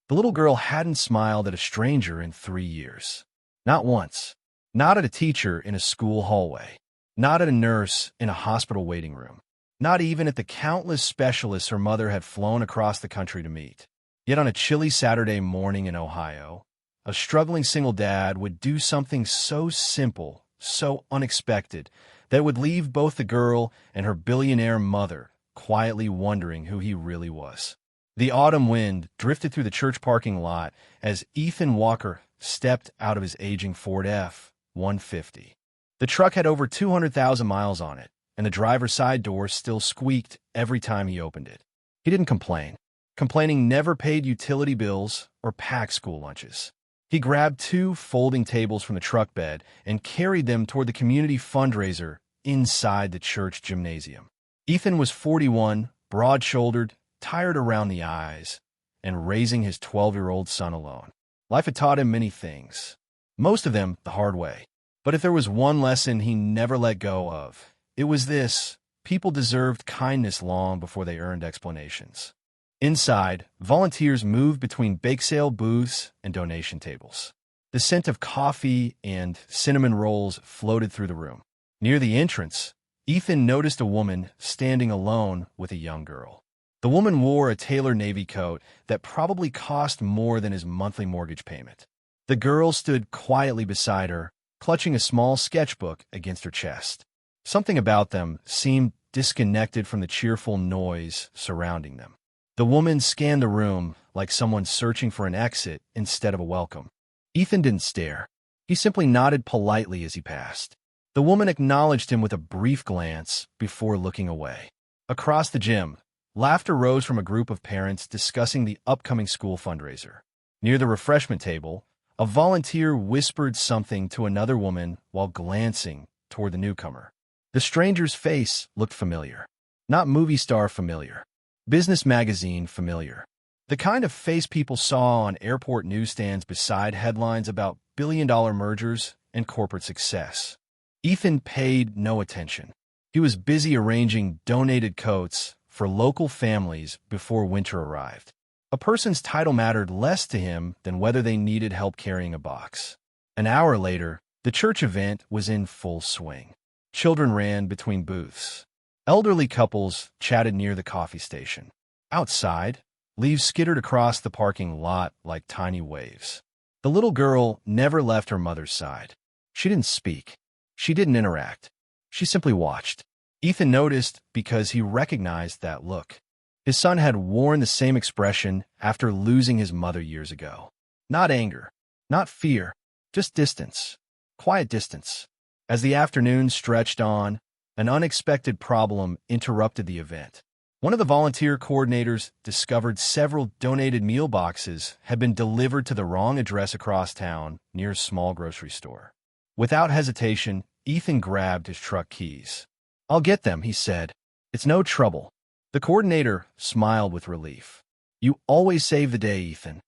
The little girl hadn't smiled at a stranger in 3 years. Not once. Not at a teacher in a school hallway. Not at a nurse in a hospital waiting room. Not even at the countless specialists her mother had flown across the country to meet. Yet on a chilly Saturday morning in Ohio, a struggling single dad would do something so simple, so unexpected, that would leave both the girl and her billionaire mother quietly wondering who he really was. The autumn wind drifted through the church parking lot as Ethan Walker stepped out of his aging Ford F-150. The truck had over 200,000 miles on it, and the driver's side door still squeaked every time he opened it. He didn't complain. Complaining never paid utility bills or packed school lunches. He grabbed 2 folding tables from the truck bed and carried them toward the community fundraiser inside the church gymnasium. Ethan was 41, broad-shouldered, tired around the eyes, and raising his 12-year-old son alone. Life had taught him many things, most of them the hard way. But if there was one lesson he never let go of, it was this: people deserved kindness long before they earned explanations. Inside, volunteers moved between bake sale booths and donation tables. The scent of coffee and cinnamon rolls floated through the room. Near the entrance, Ethan noticed a woman standing alone with a young girl. The woman wore a tailored navy coat that probably cost more than his monthly mortgage payment. The girl stood quietly beside her, clutching a small sketchbook against her chest. Something about them seemed disconnected from the cheerful noise surrounding them. The woman scanned the room like someone searching for an exit instead of a welcome. Ethan didn't stare. He simply nodded politely as he passed. The woman acknowledged him with a brief glance before looking away. Across the gym, laughter rose from a group of parents discussing the upcoming school fundraiser. Near the refreshment table, a volunteer whispered something to another woman while glancing toward the newcomer. The stranger's face looked familiar. Not movie star familiar. Business magazine familiar. The kind of face people saw on airport newsstands beside headlines about billion-dollar mergers and corporate success. Ethan paid no attention. He was busy arranging donated coats for local families before winter arrived. A person's title mattered less to him than whether they needed help carrying a box. An hour later, the church event was in full swing. Children ran between booths. Elderly couples chatted near the coffee station. Outside, leaves skittered across the parking lot like tiny waves. The little girl never left her mother's side. She didn't speak. She didn't interact. She simply watched. Ethan noticed because he recognized that look. His son had worn the same expression after losing his mother years ago. Not anger, not fear, just distance. Quiet distance. As the afternoon stretched on, an unexpected problem interrupted the event. One of the volunteer coordinators discovered several donated meal boxes had been delivered to the wrong address across town near a small grocery store. Without hesitation, Ethan grabbed his truck keys. "I'll get them," he said. "It's no trouble." The coordinator smiled with relief. "You always save the day, Ethan."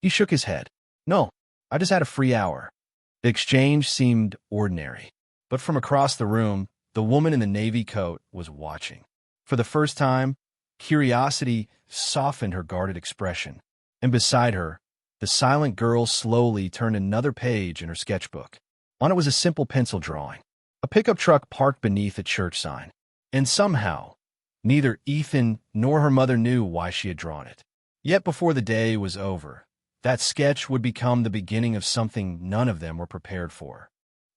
He shook his head. "No, I just had a free hour." The exchange seemed ordinary, but from across the room, the woman in the navy coat was watching. For the first time, curiosity softened her guarded expression, and beside her, the silent girl slowly turned another page in her sketchbook. On it was a simple pencil drawing, a pickup truck parked beneath a church sign, and somehow, neither Ethan nor her mother knew why she had drawn it. Yet before the day was over, that sketch would become the beginning of something none of them were prepared for.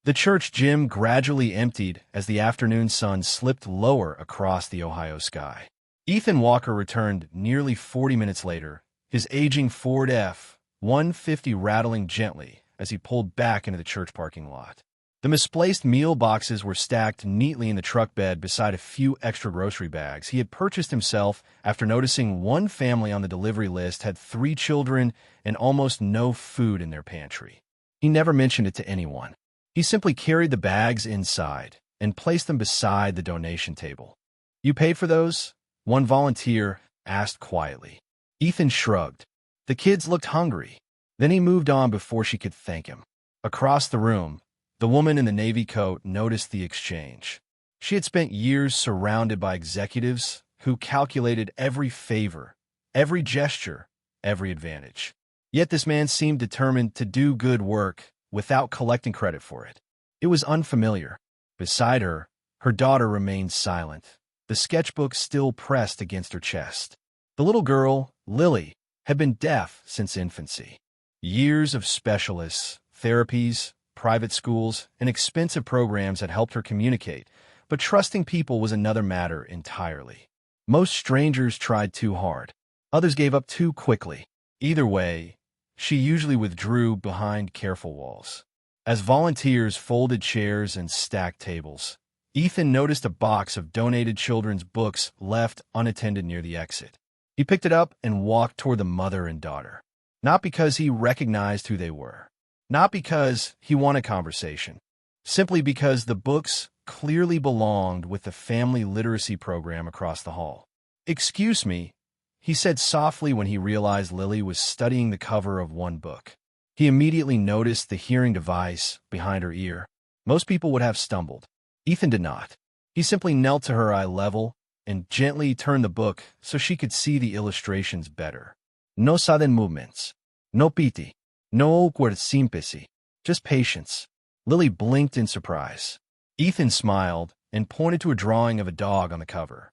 The church gym gradually emptied as the afternoon sun slipped lower across the Ohio sky. Ethan Walker returned nearly 40 minutes later, his aging Ford F-150 rattling gently as he pulled back into the church parking lot. The misplaced meal boxes were stacked neatly in the truck bed beside a few extra grocery bags he had purchased himself after noticing one family on the delivery list had 3 children and almost no food in their pantry. He never mentioned it to anyone. He simply carried the bags inside and placed them beside the donation table. "You paid for those?" one volunteer asked quietly. Ethan shrugged. The kids looked hungry. Then he moved on before she could thank him. Across the room, the woman in the navy coat noticed the exchange. She had spent years surrounded by executives who calculated every favor, every gesture, every advantage. Yet this man seemed determined to do good work without collecting credit for it. It was unfamiliar. Beside her, her daughter remained silent, the sketchbook still pressed against her chest. The little girl, Lily, had been deaf since infancy. Years of specialists, therapies, private schools, and expensive programs had helped her communicate, but trusting people was another matter entirely. Most strangers tried too hard. Others gave up too quickly. Either way, she usually withdrew behind careful walls. As volunteers folded chairs and stacked tables, Ethan noticed a box of donated children's books left unattended near the exit. He picked it up and walked toward the mother and daughter. Not because he recognized who they were. Not because he wanted conversation. Simply because the books clearly belonged with the family literacy program across the hall. "Excuse me," he said softly when he realized Lily was studying the cover of one book. He immediately noticed the hearing device behind her ear. Most people would have stumbled. Ethan did not. He simply knelt to her eye level and gently turned the book so she could see the illustrations better. No sudden movements. No pity. No awkward simplicity. Just patience. Lily blinked in surprise. Ethan smiled and pointed to a drawing of a dog on the cover.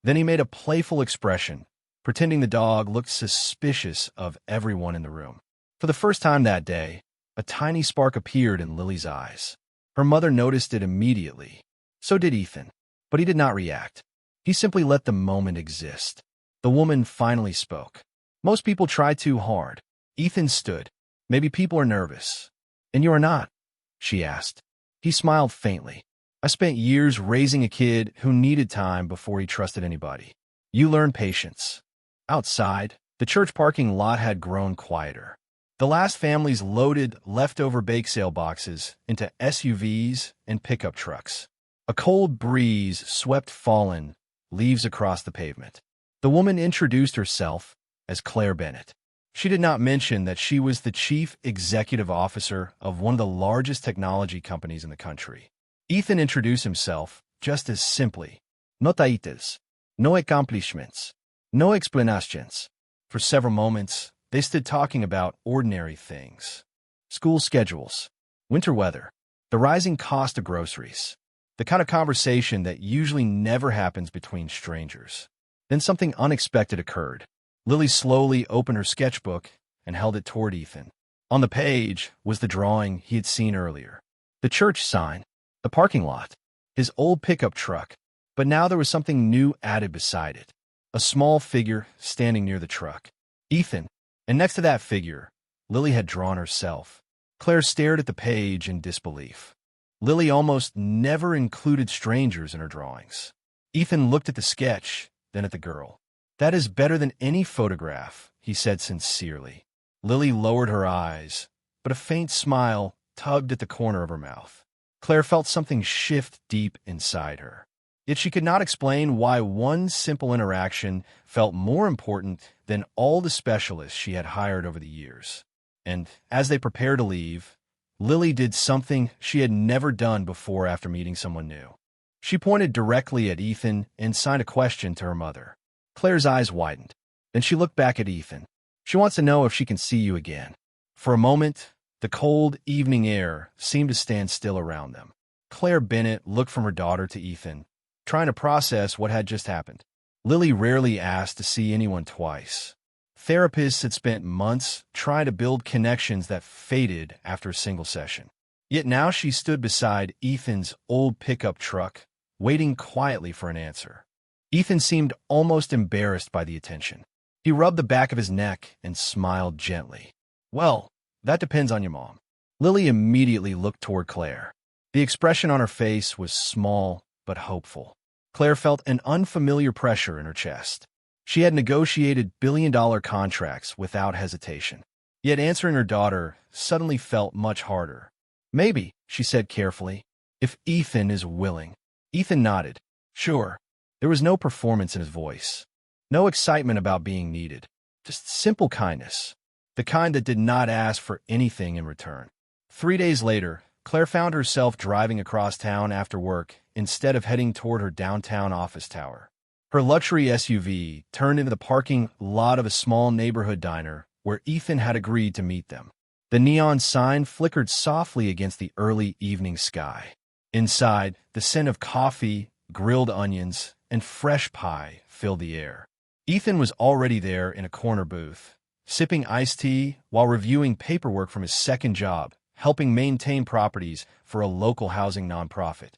Then he made a playful expression, pretending the dog looked suspicious of everyone in the room. For the first time that day, a tiny spark appeared in Lily's eyes. Her mother noticed it immediately. So did Ethan. But he did not react. He simply let the moment exist. The woman finally spoke. "Most people try too hard." Ethan stood. "Maybe people are nervous." "And you are not?" she asked. He smiled faintly. "I spent years raising a kid who needed time before he trusted anybody." "You learn patience." Outside, the church parking lot had grown quieter. The last families loaded leftover bake sale boxes into SUVs and pickup trucks. A cold breeze swept fallen leaves across the pavement. The woman introduced herself as Claire Bennett. She did not mention that she was the chief executive officer of one of the largest technology companies in the country. Ethan introduced himself just as simply. "No titles, no accomplishments, no explanations." For several moments, they stood talking about ordinary things. School schedules, winter weather, the rising cost of groceries, the kind of conversation that usually never happens between strangers. Then something unexpected occurred. Lily slowly opened her sketchbook and held it toward Ethan. On the page was the drawing he had seen earlier. The church sign, the parking lot, his old pickup truck, but now there was something new added beside it. A small figure standing near the truck. Ethan. And next to that figure, Lily had drawn herself. Claire stared at the page in disbelief. Lily almost never included strangers in her drawings. Ethan looked at the sketch, then at the girl. "That is better than any photograph," he said sincerely. Lily lowered her eyes, but a faint smile tugged at the corner of her mouth. Claire felt something shift deep inside her. Yet she could not explain why one simple interaction felt more important than all the specialists she had hired over the years. And as they prepared to leave, Lily did something she had never done before after meeting someone new. She pointed directly at Ethan and signed a question to her mother. Claire's eyes widened. Then she looked back at Ethan. "She wants to know if she can see you again." For a moment, the cold evening air seemed to stand still around them. Claire Bennett looked from her daughter to Ethan, trying to process what had just happened. Lily rarely asked to see anyone twice. Therapists had spent months trying to build connections that faded after a single session. Yet now she stood beside Ethan's old pickup truck, waiting quietly for an answer. Ethan seemed almost embarrassed by the attention. He rubbed the back of his neck and smiled gently. "Well, that depends on your mom." Lily immediately looked toward Claire. The expression on her face was small but hopeful. Claire felt an unfamiliar pressure in her chest. She had negotiated billion-dollar contracts without hesitation. Yet answering her daughter suddenly felt much harder. "Maybe," she said carefully, "if Ethan is willing." Ethan nodded. "Sure." There was no performance in his voice. No excitement about being needed. Just simple kindness. The kind that did not ask for anything in return. 3 days later, Claire found herself driving across town after work instead of heading toward her downtown office tower. Her luxury SUV turned into the parking lot of a small neighborhood diner where Ethan had agreed to meet them. The neon sign flickered softly against the early evening sky. Inside, the scent of coffee, grilled onions, and fresh pie filled the air. Ethan was already there in a corner booth, sipping iced tea while reviewing paperwork from his second job, helping maintain properties for a local housing nonprofit.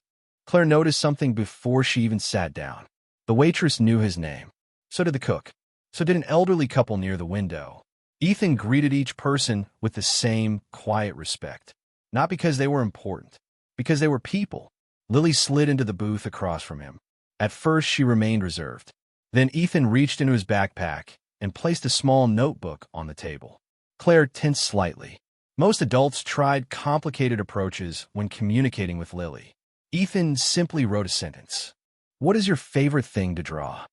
Claire noticed something before she even sat down. The waitress knew his name. So did the cook. So did an elderly couple near the window. Ethan greeted each person with the same quiet respect. Not because they were important, because they were people. Lily slid into the booth across from him. At first, she remained reserved. Then Ethan reached into his backpack and placed a small notebook on the table. Claire tensed slightly. Most adults tried complicated approaches when communicating with Lily. Ethan simply wrote a sentence. "What is your favorite thing to draw?"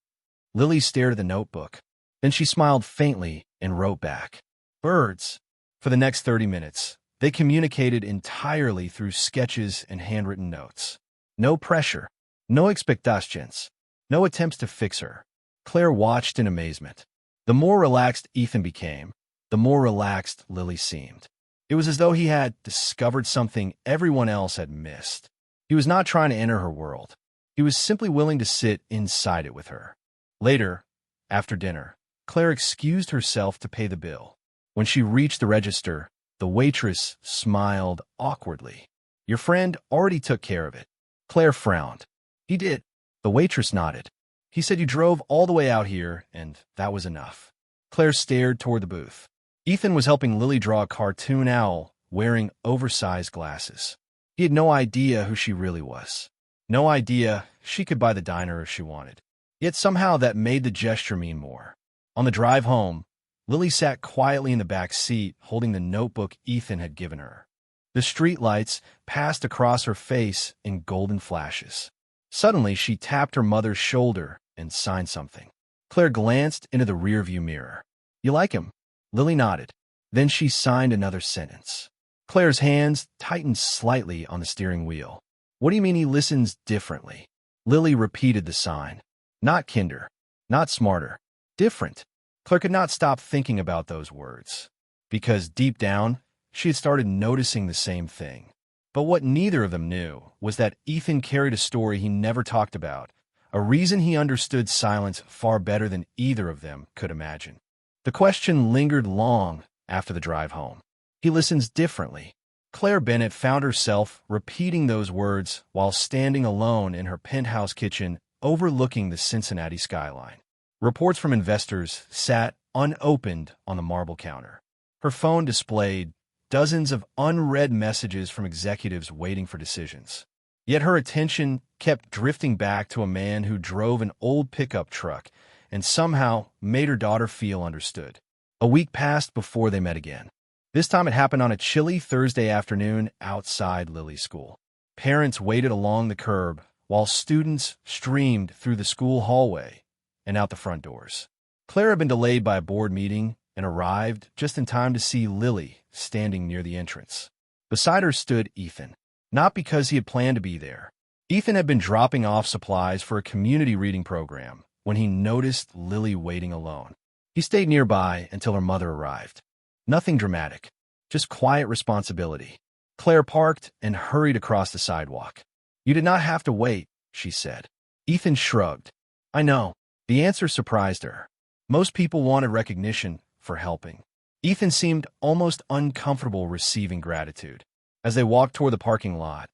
Lily stared at the notebook. Then she smiled faintly and wrote back, "Birds." For the next 30 minutes, they communicated entirely through sketches and handwritten notes. No pressure, no expectations, no attempts to fix her. Claire watched in amazement. The more relaxed Ethan became, the more relaxed Lily seemed. It was as though he had discovered something everyone else had missed. He was not trying to enter her world. He was simply willing to sit inside it with her. Later, after dinner, Claire excused herself to pay the bill. When she reached the register, the waitress smiled awkwardly. "Your friend already took care of it." Claire frowned. "He did." The waitress nodded. "He said you drove all the way out here, and that was enough." Claire stared toward the booth. Ethan was helping Lily draw a cartoon owl wearing oversized glasses. He had no idea who she really was. No idea she could buy the diner if she wanted. Yet somehow that made the gesture mean more. On the drive home, Lily sat quietly in the back seat, holding the notebook Ethan had given her. The streetlights passed across her face in golden flashes. Suddenly, she tapped her mother's shoulder and signed something. Claire glanced into the rearview mirror. "You like him?" Lily nodded. Then she signed another sentence. Claire's hands tightened slightly on the steering wheel. "What do you mean he listens differently?" Lily repeated the sign. Not kinder, not smarter, different. Claire could not stop thinking about those words, because deep down, she had started noticing the same thing. But what neither of them knew was that Ethan carried a story he never talked about, a reason he understood silence far better than either of them could imagine. The question lingered long after the drive home. He listens differently. Claire Bennett found herself repeating those words while standing alone in her penthouse kitchen overlooking the Cincinnati skyline. Reports from investors sat unopened on the marble counter. Her phone displayed dozens of unread messages from executives waiting for decisions. Yet her attention kept drifting back to a man who drove an old pickup truck and somehow made her daughter feel understood. A week passed before they met again. This time it happened on a chilly Thursday afternoon outside Lily's school. Parents waited along the curb while students streamed through the school hallway and out the front doors. Claire had been delayed by a board meeting and arrived just in time to see Lily standing near the entrance. Beside her stood Ethan, not because he had planned to be there. Ethan had been dropping off supplies for a community reading program when he noticed Lily waiting alone. He stayed nearby until her mother arrived. Nothing dramatic, just quiet responsibility. Claire parked and hurried across the sidewalk. "You did not have to wait," she said. Ethan shrugged. "I know." The answer surprised her. Most people wanted recognition for helping. Ethan seemed almost uncomfortable receiving gratitude. As they walked toward the parking lot,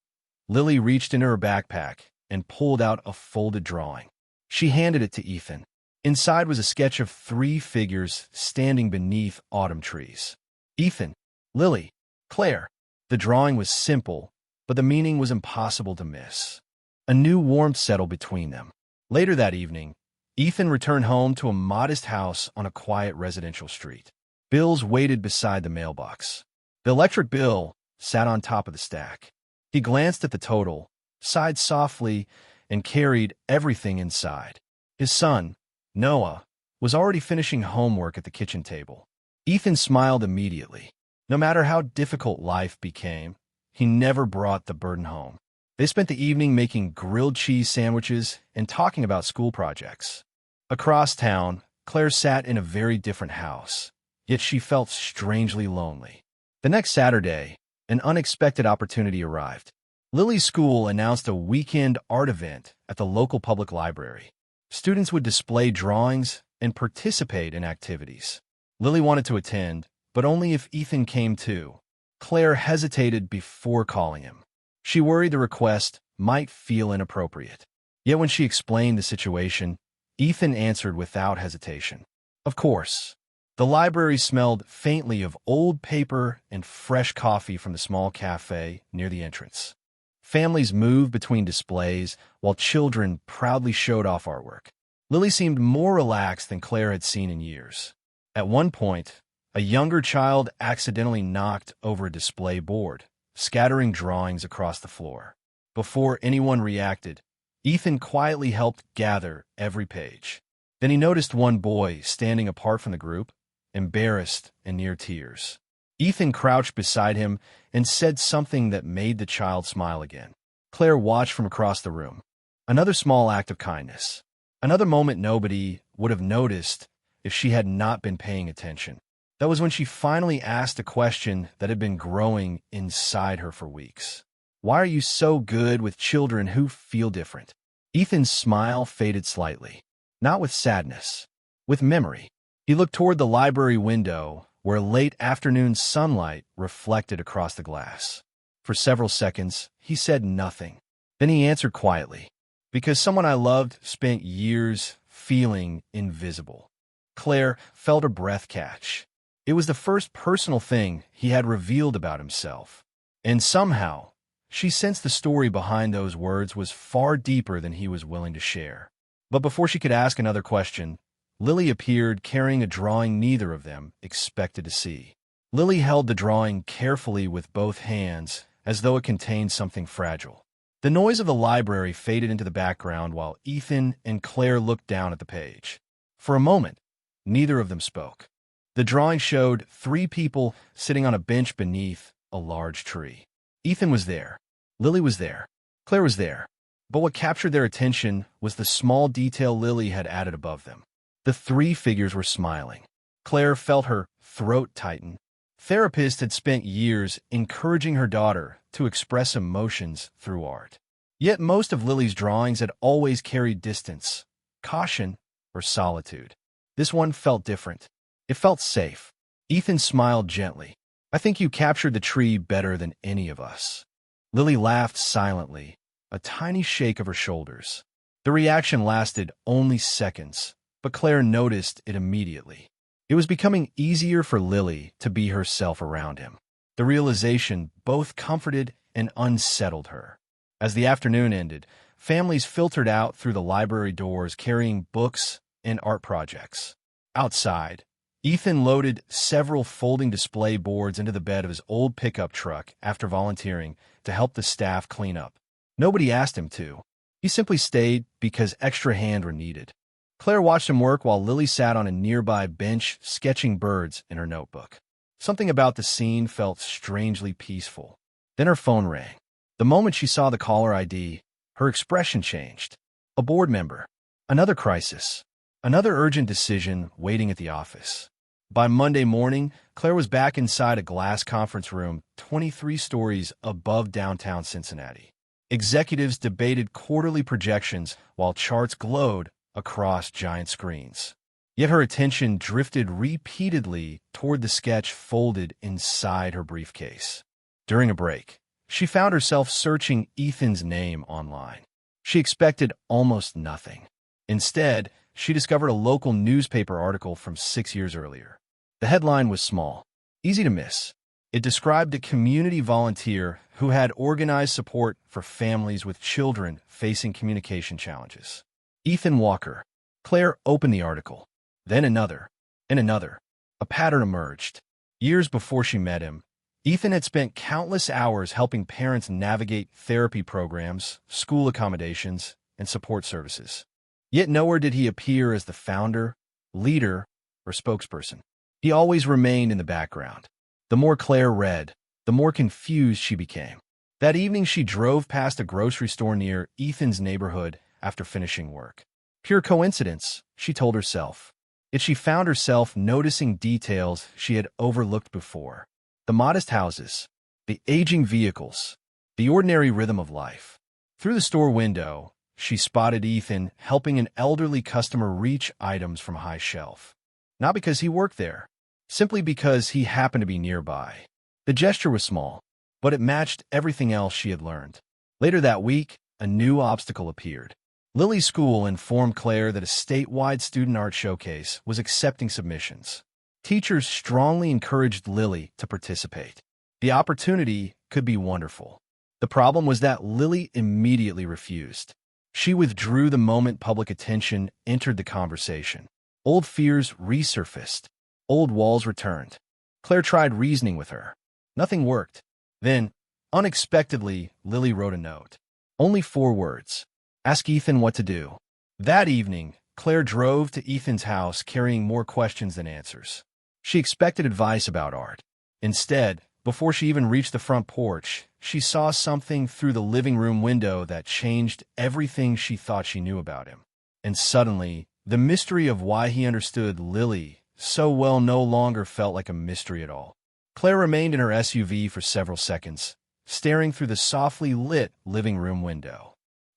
Lily reached into her backpack and pulled out a folded drawing. She handed it to Ethan. Inside was a sketch of 3 figures standing beneath autumn trees. Ethan, Lily, Claire. The drawing was simple, but the meaning was impossible to miss. A new warmth settled between them. Later that evening, Ethan returned home to a modest house on a quiet residential street. Bills waited beside the mailbox. The electric bill sat on top of the stack. He glanced at the total, sighed softly, and carried everything inside. His son, Noah, was already finishing homework at the kitchen table. Ethan smiled immediately. No matter how difficult life became, he never brought the burden home. They spent the evening making grilled cheese sandwiches and talking about school projects. Across town, Claire sat in a very different house. yet she felt strangely lonely. The next Saturday, an unexpected opportunity arrived. Lily's school announced a weekend art event at the local public library. Students would display drawings and participate in activities. Lily wanted to attend, but only if Ethan came too. Claire hesitated before calling him. She worried the request might feel inappropriate. Yet when she explained the situation, Ethan answered without hesitation. Of course. The library smelled faintly of old paper and fresh coffee from the small cafe near the entrance. Families moved between displays while children proudly showed off artwork. Lily seemed more relaxed than Claire had seen in years. At one point, a younger child accidentally knocked over a display board, scattering drawings across the floor. Before anyone reacted, Ethan quietly helped gather every page. Then he noticed one boy standing apart from the group, embarrassed and near tears. Ethan crouched beside him and said something that made the child smile again. Claire watched from across the room. Another small act of kindness. Another moment nobody would have noticed if she had not been paying attention. That was when she finally asked a question that had been growing inside her for weeks. Why are you so good with children who feel different? Ethan's smile faded slightly, not with sadness, with memory. He looked toward the library window, where late afternoon sunlight reflected across the glass. For several seconds, he said nothing. Then he answered quietly, "Because someone I loved spent years feeling invisible." Claire felt her breath catch. It was the first personal thing he had revealed about himself. And somehow, she sensed the story behind those words was far deeper than he was willing to share. But before she could ask another question, Lily appeared carrying a drawing neither of them expected to see. Lily held the drawing carefully with both hands, as though it contained something fragile. The noise of the library faded into the background while Ethan and Claire looked down at the page. For a moment, neither of them spoke. The drawing showed 3 people sitting on a bench beneath a large tree. Ethan was there. Lily was there. Claire was there. But what captured their attention was the small detail Lily had added above them. The 3 figures were smiling. Claire felt her throat tighten. Therapist had spent years encouraging her daughter to express emotions through art. Yet most of Lily's drawings had always carried distance, caution, or solitude. This one felt different. It felt safe. Ethan smiled gently. "I think you captured the tree better than any of us." Lily laughed silently, a tiny shake of her shoulders. The reaction lasted only seconds, but Claire noticed it immediately. It was becoming easier for Lily to be herself around him. The realization both comforted and unsettled her. As the afternoon ended, families filtered out through the library doors carrying books and art projects. Outside, Ethan loaded several folding display boards into the bed of his old pickup truck after volunteering to help the staff clean up. Nobody asked him to. He simply stayed because extra hands were needed. Claire watched him work while Lily sat on a nearby bench sketching birds in her notebook. Something about the scene felt strangely peaceful. Then her phone rang. The moment she saw the caller ID, her expression changed. A board member. Another crisis. Another urgent decision waiting at the office. By Monday morning, Claire was back inside a glass conference room 23 stories above downtown Cincinnati. Executives debated quarterly projections while charts glowed across giant screens. Yet her attention drifted repeatedly toward the sketch folded inside her briefcase. During a break, she found herself searching Ethan's name online. She expected almost nothing. Instead, she discovered a local newspaper article from 6 years earlier. The headline was small, easy to miss. It described a community volunteer who had organized support for families with children facing communication challenges. Ethan Walker. Claire opened the article. Then another, and another. A pattern emerged. Years before she met him, Ethan had spent countless hours helping parents navigate therapy programs, school accommodations, and support services. Yet nowhere did he appear as the founder, leader, or spokesperson. He always remained in the background. The more Claire read, the more confused she became. That evening, she drove past a grocery store near Ethan's neighborhood after finishing work. Pure coincidence, she told herself. Yet she found herself noticing details she had overlooked before. The modest houses, the aging vehicles, the ordinary rhythm of life. Through the store window, she spotted Ethan helping an elderly customer reach items from a high shelf. Not because he worked there, simply because he happened to be nearby. The gesture was small, but it matched everything else she had learned. Later that week, a new obstacle appeared. Lily's school informed Claire that a statewide student art showcase was accepting submissions. Teachers strongly encouraged Lily to participate. The opportunity could be wonderful. The problem was that Lily immediately refused. She withdrew the moment public attention entered the conversation. Old fears resurfaced. Old walls returned. Claire tried reasoning with her. Nothing worked. Then, unexpectedly, Lily wrote a note. Only 4 words. Ask Ethan what to do. That evening, Claire drove to Ethan's house carrying more questions than answers. She expected advice about art. Instead, before she even reached the front porch, she saw something through the living room window that changed everything she thought she knew about him. And suddenly, the mystery of why he understood Lily so well no longer felt like a mystery at all. Claire remained in her SUV for several seconds, staring through the softly lit living room window.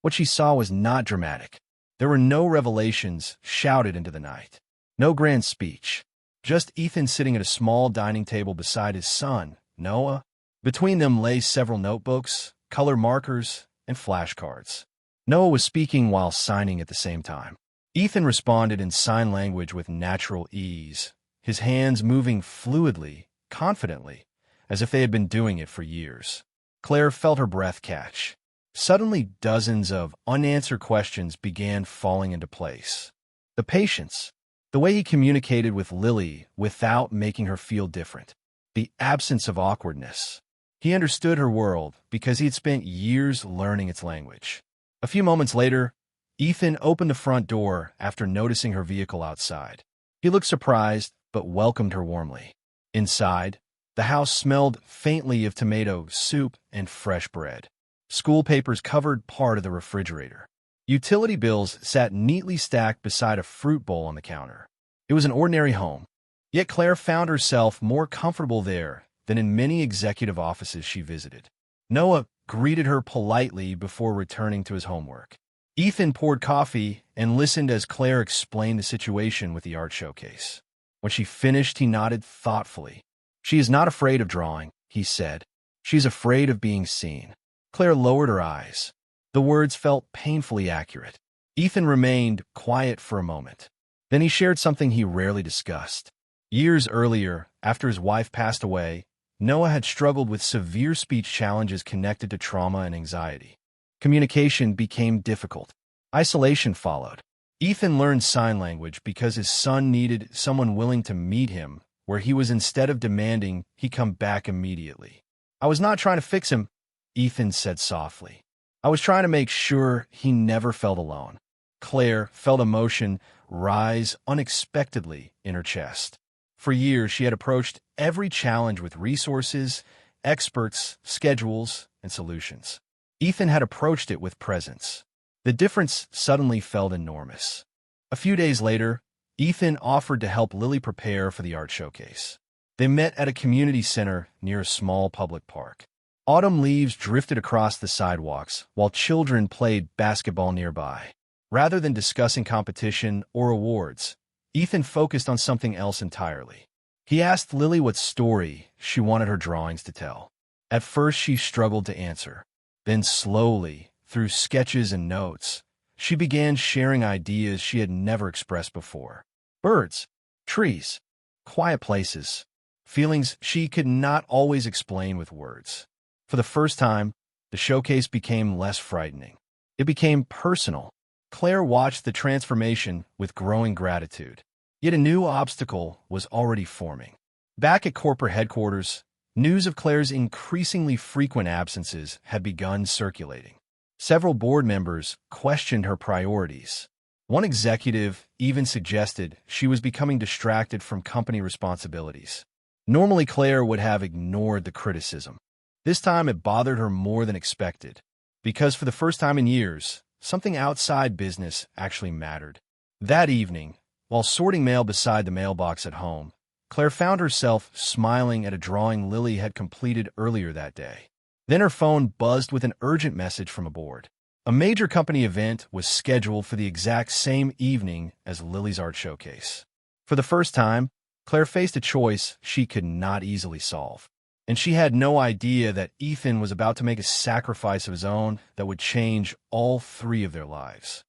What she saw was not dramatic. There were no revelations shouted into the night. No grand speech. Just Ethan sitting at a small dining table beside his son, Noah. Between them lay several notebooks, color markers, and flashcards. Noah was speaking while signing at the same time. Ethan responded in sign language with natural ease, his hands moving fluidly, confidently, as if they had been doing it for years. Claire felt her breath catch. Suddenly, dozens of unanswered questions began falling into place. The patience, the way he communicated with Lily without making her feel different, the absence of awkwardness. He understood her world because he had spent years learning its language. A few moments later, Ethan opened the front door after noticing her vehicle outside. He looked surprised, but welcomed her warmly. Inside, the house smelled faintly of tomato soup and fresh bread. School papers covered part of the refrigerator. Utility bills sat neatly stacked beside a fruit bowl on the counter. It was an ordinary home, yet Claire found herself more comfortable there than in many executive offices she visited. Noah greeted her politely before returning to his homework. Ethan poured coffee and listened as Claire explained the situation with the art showcase. When she finished, he nodded thoughtfully. She is not afraid of drawing, he said. She's afraid of being seen. Claire lowered her eyes. The words felt painfully accurate. Ethan remained quiet for a moment. Then he shared something he rarely discussed. Years earlier, after his wife passed away, Noah had struggled with severe speech challenges connected to trauma and anxiety. Communication became difficult. Isolation followed. Ethan learned sign language because his son needed someone willing to meet him, where he was instead of demanding he come back immediately. I was not trying to fix him, Ethan said softly. I was trying to make sure he never felt alone. Claire felt emotion rise unexpectedly in her chest. For years, she had approached every challenge with resources, experts, schedules, and solutions. Ethan had approached it with presence. The difference suddenly felt enormous. A few days later, Ethan offered to help Lily prepare for the art showcase. They met at a community center near a small public park. Autumn leaves drifted across the sidewalks while children played basketball nearby. Rather than discussing competition or awards, Ethan focused on something else entirely. He asked Lily what story she wanted her drawings to tell. At first, she struggled to answer. Then slowly, through sketches and notes, she began sharing ideas she had never expressed before. Birds, trees, quiet places, feelings she could not always explain with words. For the first time, the showcase became less frightening. It became personal. Claire watched the transformation with growing gratitude. Yet a new obstacle was already forming. Back at corporate headquarters, news of Claire's increasingly frequent absences had begun circulating. Several board members questioned her priorities. One executive even suggested she was becoming distracted from company responsibilities. Normally, Claire would have ignored the criticism. This time, it bothered her more than expected, because for the first time in years, something outside business actually mattered. That evening, While sorting mail beside the mailbox at home, Claire found herself smiling at a drawing Lily had completed earlier that day. Then her phone buzzed with an urgent message from aboard. A major company event was scheduled for the exact same evening as Lily's art showcase. For the first time, Claire faced a choice she could not easily solve. And she had no idea that Ethan was about to make a sacrifice of his own that would change all three of their lives.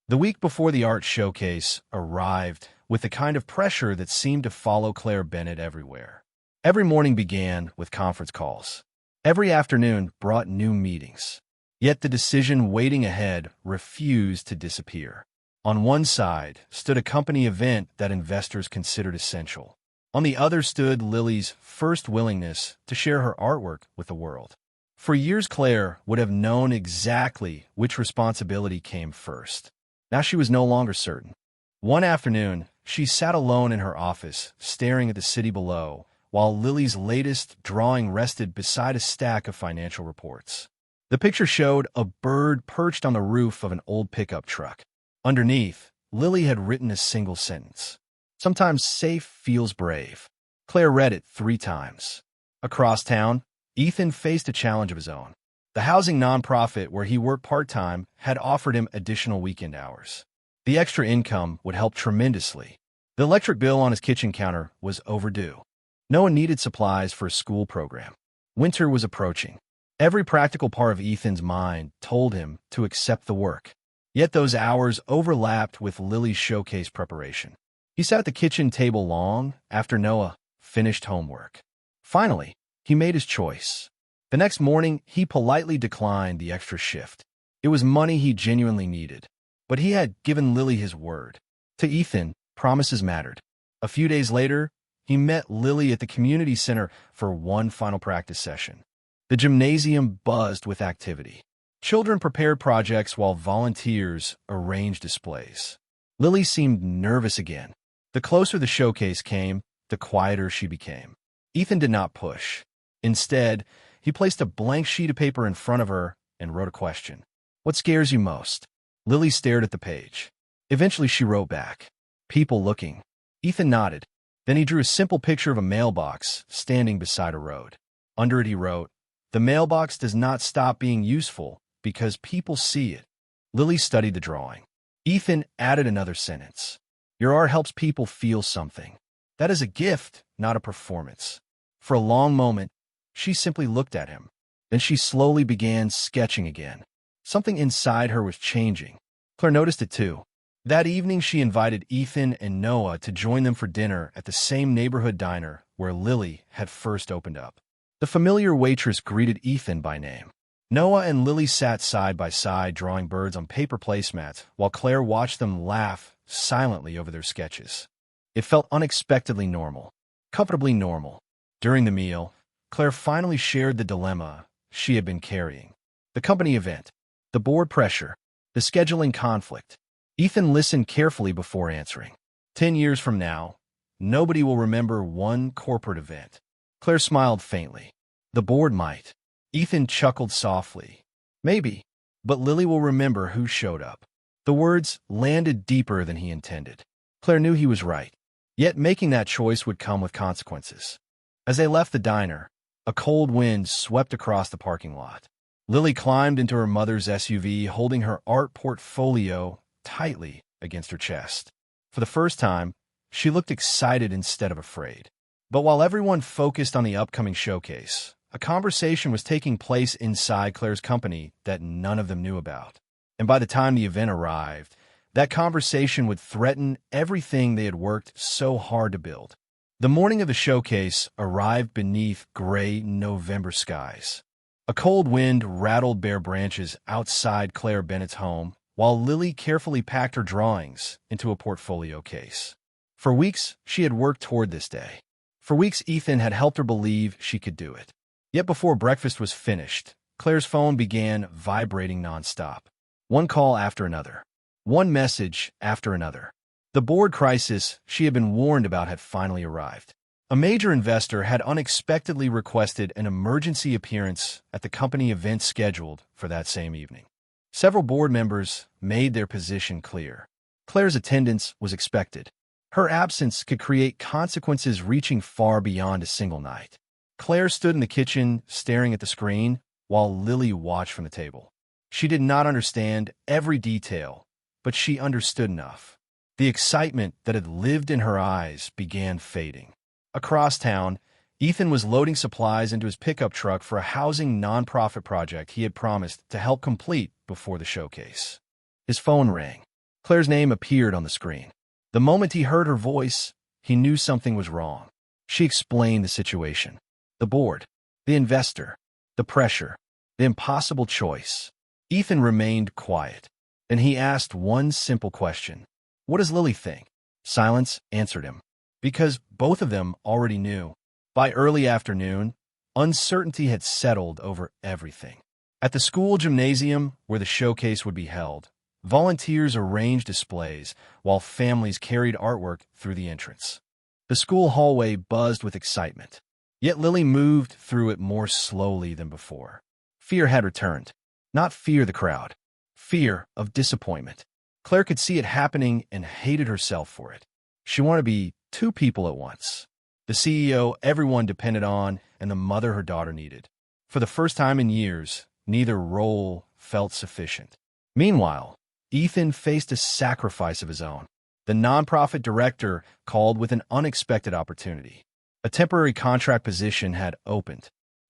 The week before the art showcase arrived with the kind of pressure that seemed to follow Claire Bennett everywhere. Every morning began with conference calls. Every afternoon brought new meetings. Yet the decision waiting ahead refused to disappear. On one side stood a company event that investors considered essential. On the other stood Lily's first willingness to share her artwork with the world. For years, Claire would have known exactly which responsibility came first. Now she was no longer certain. One afternoon, she sat alone in her office, staring at the city below, while Lily's latest drawing rested beside a stack of financial reports. The picture showed a bird perched on the roof of an old pickup truck. Underneath, Lily had written a single sentence. "Sometimes safe feels brave." Claire read it 3 times. Across town, Ethan faced a challenge of his own. The housing nonprofit where he worked part-time had offered him additional weekend hours. The extra income would help tremendously. The electric bill on his kitchen counter was overdue. Noah needed supplies for a school program. Winter was approaching. Every practical part of Ethan's mind told him to accept the work. Yet those hours overlapped with Lily's showcase preparation. He sat at the kitchen table long after Noah finished homework. Finally, he made his choice. The next morning, he politely declined the extra shift. It was money he genuinely needed, but he had given Lily his word. To Ethan, promises mattered. A few days later, he met Lily at the community center for one final practice session. The gymnasium buzzed with activity. Children prepared projects while volunteers arranged displays. Lily seemed nervous again. The closer the showcase came, the quieter she became. Ethan did not push. Instead, he placed a blank sheet of paper in front of her and wrote a question. "What scares you most?" Lily stared at the page. Eventually she wrote back, "People looking." Ethan nodded. Then he drew a simple picture of a mailbox standing beside a road. Under it he wrote, "The mailbox does not stop being useful because people see it." Lily studied the drawing. Ethan added another sentence. "Your art helps people feel something. That is a gift, not a performance." For a long moment, she simply looked at him. Then she slowly began sketching again. Something inside her was changing. Claire noticed it too. That evening, she invited Ethan and Noah to join them for dinner at the same neighborhood diner where Lily had first opened up. The familiar waitress greeted Ethan by name. Noah and Lily sat side by side drawing birds on paper placemats while Claire watched them laugh silently over their sketches. It felt unexpectedly normal, comfortably normal. During the meal, Claire finally shared the dilemma she had been carrying. The company event, the board pressure, the scheduling conflict. Ethan listened carefully before answering. 10 years from now, nobody will remember one corporate event. Claire smiled faintly. The board might. Ethan chuckled softly. Maybe, but Lily will remember who showed up. The words landed deeper than he intended. Claire knew he was right. Yet making that choice would come with consequences. As they left the diner, a cold wind swept across the parking lot. Lily climbed into her mother's SUV, holding her art portfolio tightly against her chest. For the first time, she looked excited instead of afraid. But while everyone focused on the upcoming showcase, a conversation was taking place inside Claire's company that none of them knew about. And by the time the event arrived, that conversation would threaten everything they had worked so hard to build. The morning of the showcase arrived beneath gray November skies. A cold wind rattled bare branches outside Claire Bennett's home, while Lily carefully packed her drawings into a portfolio case. For weeks, she had worked toward this day. For weeks, Ethan had helped her believe she could do it. Yet before breakfast was finished, Claire's phone began vibrating nonstop. One call after another. One message after another. The board crisis she had been warned about had finally arrived. A major investor had unexpectedly requested an emergency appearance at the company event scheduled for that same evening. Several board members made their position clear. Claire's attendance was expected, Her absence could create consequences reaching far beyond a single night. Claire stood in the kitchen, staring at the screen, while Lily watched from the table. She did not understand every detail, but she understood enough. The excitement that had lived in her eyes began fading. Across town, Ethan was loading supplies into his pickup truck for a housing nonprofit project he had promised to help complete before the showcase. His phone rang. Claire's name appeared on the screen. The moment he heard her voice, he knew something was wrong. She explained the situation. The board, the investor, the pressure, the impossible choice. Ethan remained quiet. Then he asked one simple question. What does Lily think? Silence answered him, because both of them already knew. By early afternoon, uncertainty had settled over everything. At the school gymnasium where the showcase would be held, volunteers arranged displays while families carried artwork through the entrance. The school hallway buzzed with excitement, yet Lily moved through it more slowly than before. Fear had returned. Not fear the crowd. Fear of disappointment. Claire could see it happening and hated herself for it. She wanted to be two people at once. The CEO everyone depended on and the mother her daughter needed. For the first time in years, neither role felt sufficient. Meanwhile, Ethan faced a sacrifice of his own. The nonprofit director called with an unexpected opportunity. A temporary contract position had opened.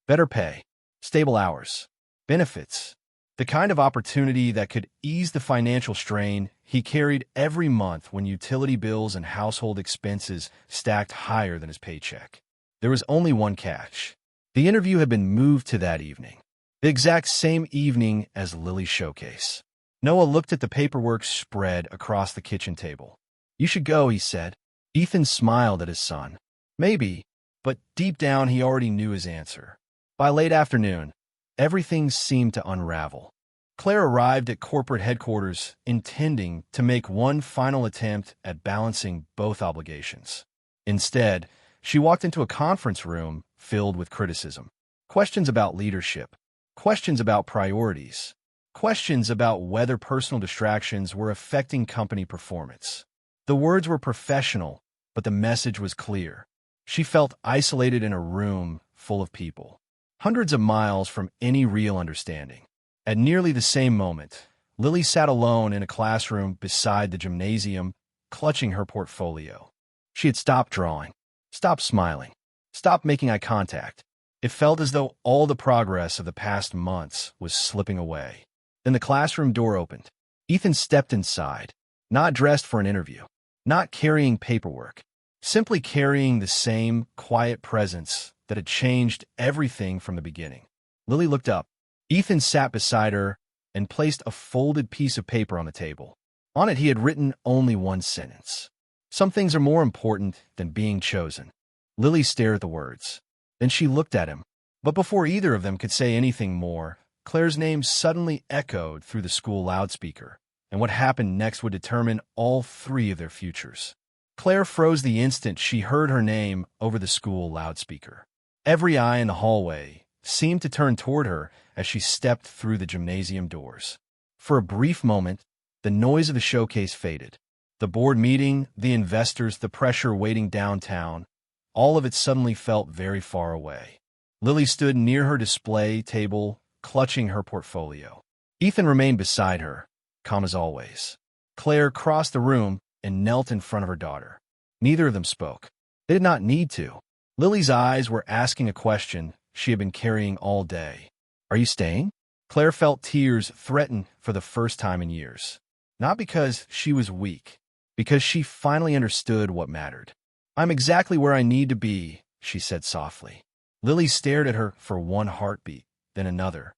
Better pay, stable hours, benefits. The kind of opportunity that could ease the financial strain he carried every month when utility bills and household expenses stacked higher than his paycheck. There was only one catch. The interview had been moved to that evening, the exact same evening as Lily's showcase. Noah looked at the paperwork spread across the kitchen table. You should go, he said. Ethan smiled at his son. Maybe, but deep down he already knew his answer. By late afternoon, everything seemed to unravel. Claire arrived at corporate headquarters intending to make one final attempt at balancing both obligations. Instead, she walked into a conference room filled with criticism. Questions about leadership, questions about priorities, questions about whether personal distractions were affecting company performance. The words were professional, but the message was clear. She felt isolated in a room full of people, hundreds of miles from any real understanding. At nearly the same moment, Lily sat alone in a classroom beside the gymnasium, clutching her portfolio. She had stopped drawing, stopped smiling, stopped making eye contact. It felt as though all the progress of the past months was slipping away. Then the classroom door opened. Ethan stepped inside, not dressed for an interview, not carrying paperwork, simply carrying the same quiet presence that had changed everything from the beginning. Lily looked up. Ethan sat beside her and placed a folded piece of paper on the table. On it he had written only one sentence. Some things are more important than being chosen. Lily stared at the words. Then she looked at him. But before either of them could say anything more, Claire's name suddenly echoed through the school loudspeaker, and what happened next would determine all three of their futures. Claire froze the instant she heard her name over the school loudspeaker. Every eye in the hallway seemed to turn toward her as she stepped through the gymnasium doors. For a brief moment, the noise of the showcase faded. The board meeting, the investors, the pressure waiting downtown, all of it suddenly felt very far away. Lily stood near her display table, clutching her portfolio. Ethan remained beside her, calm as always. Claire crossed the room and knelt in front of her daughter. Neither of them spoke. They did not need to. Lily's eyes were asking a question she had been carrying all day. Are you staying? Claire felt tears threaten for the first time in years. Not because she was weak, because she finally understood what mattered. I'm exactly where I need to be, she said softly. Lily stared at her for one heartbeat, then another.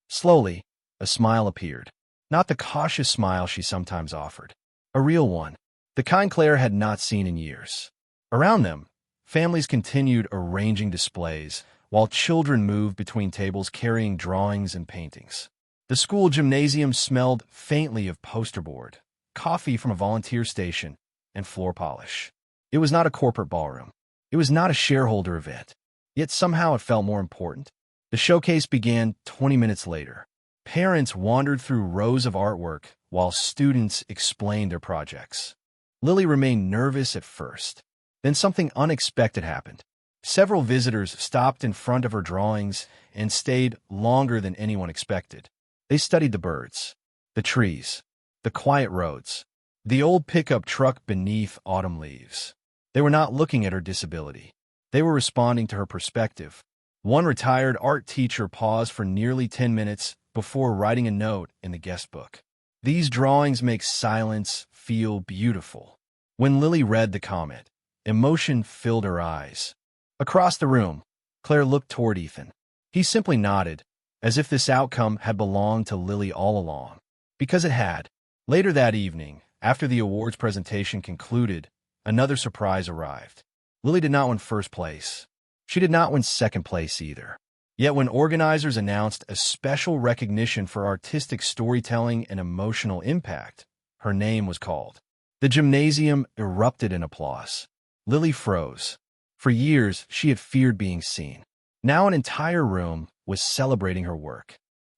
Slowly, a smile appeared. Not the cautious smile she sometimes offered. A real one, the kind Claire had not seen in years. Around them, families continued arranging displays, while children moved between tables carrying drawings and paintings. The school gymnasium smelled faintly of poster board, coffee from a volunteer station, and floor polish. It was not a corporate ballroom. It was not a shareholder event. Yet somehow it felt more important. The showcase began 20 minutes later. Parents wandered through rows of artwork while students explained their projects. Lily remained nervous at first. Then something unexpected happened. Several visitors stopped in front of her drawings and stayed longer than anyone expected. They studied the birds, the trees, the quiet roads, the old pickup truck beneath autumn leaves. They were not looking at her disability. They were responding to her perspective. One retired art teacher paused for nearly 10 minutes before writing a note in the guest book. These drawings make silence feel beautiful. When Lily read the comment, emotion filled her eyes. Across the room, Claire looked toward Ethan. He simply nodded, as if this outcome had belonged to Lily all along. Because it had. Later that evening, after the awards presentation concluded, another surprise arrived. Lily did not win first place. She did not win second place either. Yet when organizers announced a special recognition for artistic storytelling and emotional impact, her name was called. The gymnasium erupted in applause. Lily froze. For years, she had feared being seen. Now an entire room was celebrating her work.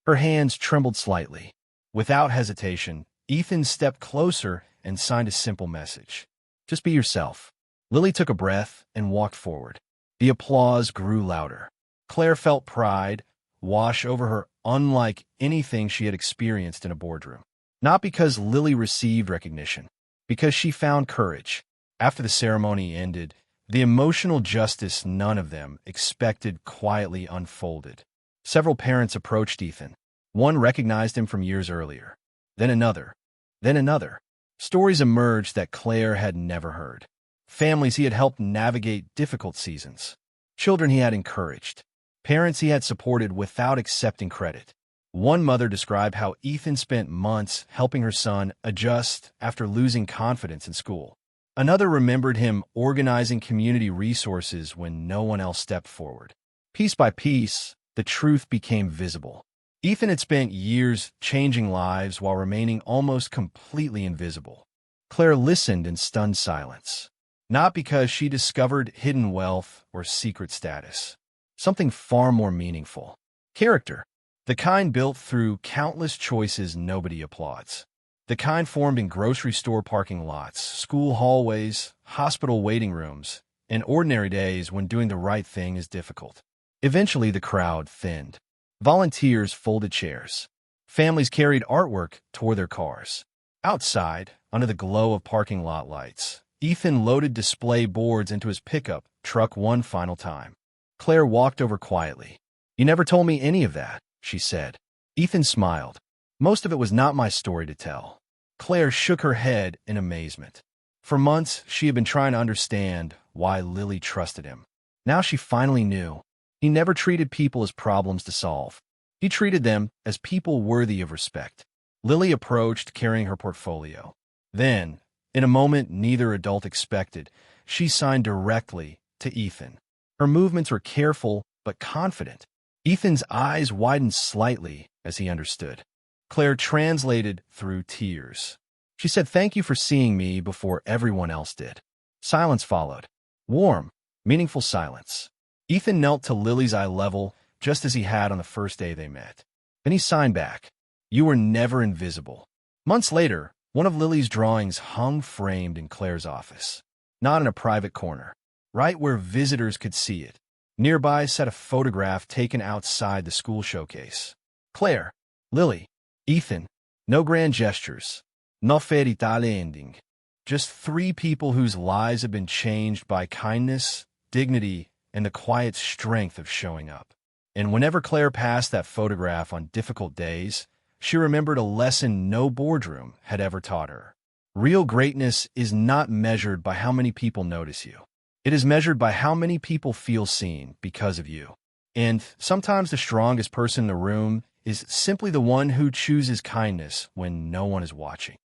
Her hands trembled slightly. Without hesitation, Ethan stepped closer and signed a simple message. Just be yourself. Lily took a breath and walked forward. The applause grew louder. Claire felt pride wash over her unlike anything she had experienced in a boardroom. Not because Lily received recognition, because she found courage. After the ceremony ended, the emotional justice none of them expected quietly unfolded. Several parents approached Ethan. One recognized him from years earlier. Then another. Then another. Stories emerged that Claire had never heard. Families he had helped navigate difficult seasons. Children he had encouraged. Parents he had supported without accepting credit. One mother described how Ethan spent months helping her son adjust after losing confidence in school. Another remembered him organizing community resources when no one else stepped forward. Piece by piece, the truth became visible. Ethan had spent years changing lives while remaining almost completely invisible. Claire listened in stunned silence. Not because she discovered hidden wealth or secret status. Something far more meaningful. Character. The kind built through countless choices nobody applauds. The kind formed in grocery store parking lots, school hallways, hospital waiting rooms, and ordinary days when doing the right thing is difficult. Eventually, the crowd thinned. Volunteers folded chairs. Families carried artwork toward their cars. Outside, under the glow of parking lot lights, Ethan loaded display boards into his pickup truck one final time. Claire walked over quietly. "You never told me any of that," she said. Ethan smiled. "Most of it was not my story to tell." Claire shook her head in amazement. For months, she had been trying to understand why Lily trusted him. Now she finally knew. He never treated people as problems to solve. He treated them as people worthy of respect. Lily approached, carrying her portfolio. Then, in a moment neither adult expected, she signed directly to Ethan. Her movements were careful but confident. Ethan's eyes widened slightly as he understood. Claire translated through tears. She said, "Thank you for seeing me before everyone else did." Silence followed. Warm, meaningful silence. Ethan knelt to Lily's eye level, just as he had on the first day they met. Then he signed back. "You were never invisible." Months later, one of Lily's drawings hung framed in Claire's office. Not in a private corner. Right where visitors could see it. Nearby sat a photograph taken outside the school showcase. Claire, Lily, Ethan. No grand gestures. No fairy tale ending. Just three people whose lives have been changed by kindness, dignity, and the quiet strength of showing up. And whenever Claire passed that photograph on difficult days, she remembered a lesson no boardroom had ever taught her. Real greatness is not measured by how many people notice you. It is measured by how many people feel seen because of you. And sometimes the strongest person in the room is simply the one who chooses kindness when no one is watching.